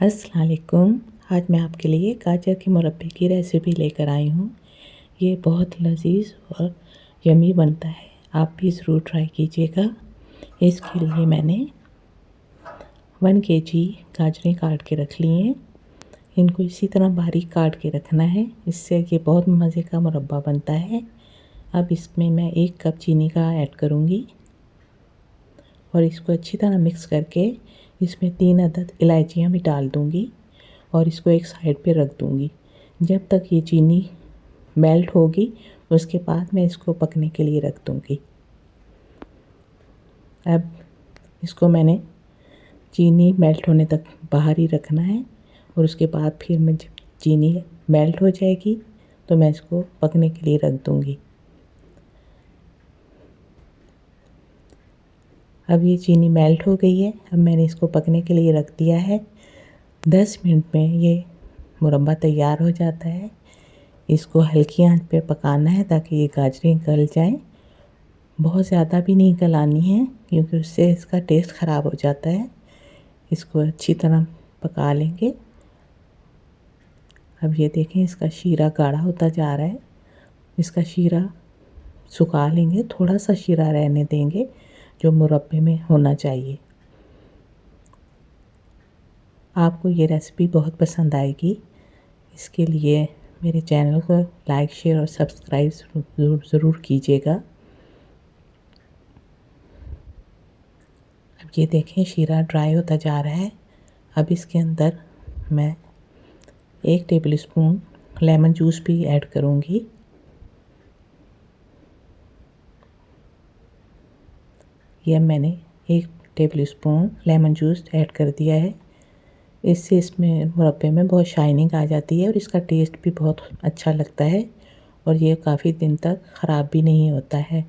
अस्सलाम वालेकुम। आज मैं आपके लिए गाजर के मुरब्बे की रेसिपी लेकर आई हूँ। ये बहुत लजीज और यमी बनता है, आप भी ज़रूर ट्राई कीजिएगा। इसके लिए मैंने 1 केजी गाजरें काट के रख ली हैं। इनको इसी तरह बारीक काट के रखना है, इससे ये बहुत मज़े का मुरब्बा बनता है। अब इसमें मैं 1 कप चीनी का ऐड करूँगी और इसको अच्छी तरह मिक्स करके इसमें 3 अदद इलायचियाँ भी डाल दूँगी और इसको एक साइड पे रख दूँगी जब तक ये चीनी मेल्ट होगी। उसके बाद मैं इसको पकने के लिए रख दूँगी। अब इसको मैंने चीनी मेल्ट होने तक बाहर ही रखना है और उसके बाद फिर मैं जब चीनी मेल्ट हो जाएगी तो मैं इसको पकने के लिए रख दूँगी। अब ये चीनी मेल्ट हो गई है। अब मैंने इसको पकने के लिए रख दिया है। 10 मिनट में ये मुरब्बा तैयार हो जाता है। इसको हल्की आंच पे पकाना है ताकि ये गाजरें गल जाएं। बहुत ज़्यादा भी नहीं गलानी है क्योंकि उससे इसका टेस्ट ख़राब हो जाता है। इसको अच्छी तरह पका लेंगे। अब ये देखें, इसका शीरा गाढ़ा होता जा रहा है। इसका शीरा सुखा लेंगे, थोड़ा सा शीरा रहने देंगे जो मुरब्बे में होना चाहिए। आपको ये रेसिपी बहुत पसंद आएगी। इसके लिए मेरे चैनल को लाइक, शेयर और सब्सक्राइब ज़रूर कीजिएगा। अब ये देखें, शीरा ड्राई होता जा रहा है। अब इसके अंदर मैं 1 टेबल स्पून लेमन जूस भी ऐड करूँगी। यह मैंने 1 table spoon lemon juice add कर दिया है। इससे इसमें मुरब्बे में बहुत शाइनिंग आ जाती है और इसका टेस्ट भी बहुत अच्छा लगता है और ये काफ़ी दिन तक ख़राब भी नहीं होता है।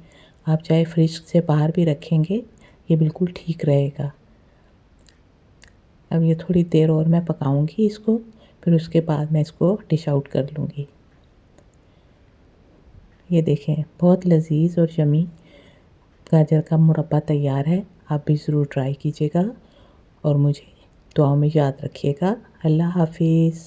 आप चाहे फ्रिज से बाहर भी रखेंगे, ये बिल्कुल ठीक रहेगा। अब ये थोड़ी देर और मैं पकाऊंगी इसको, फिर उसके बाद मैं इसको डिश आउट कर लूँगी। ये देखें, बहुत लजीज और यमी गाजर का मुरब्बा तैयार है। आप भी ज़रूर ट्राई कीजिएगा और मुझे दुआ में याद रखिएगा। अल्लाह हाफिज़।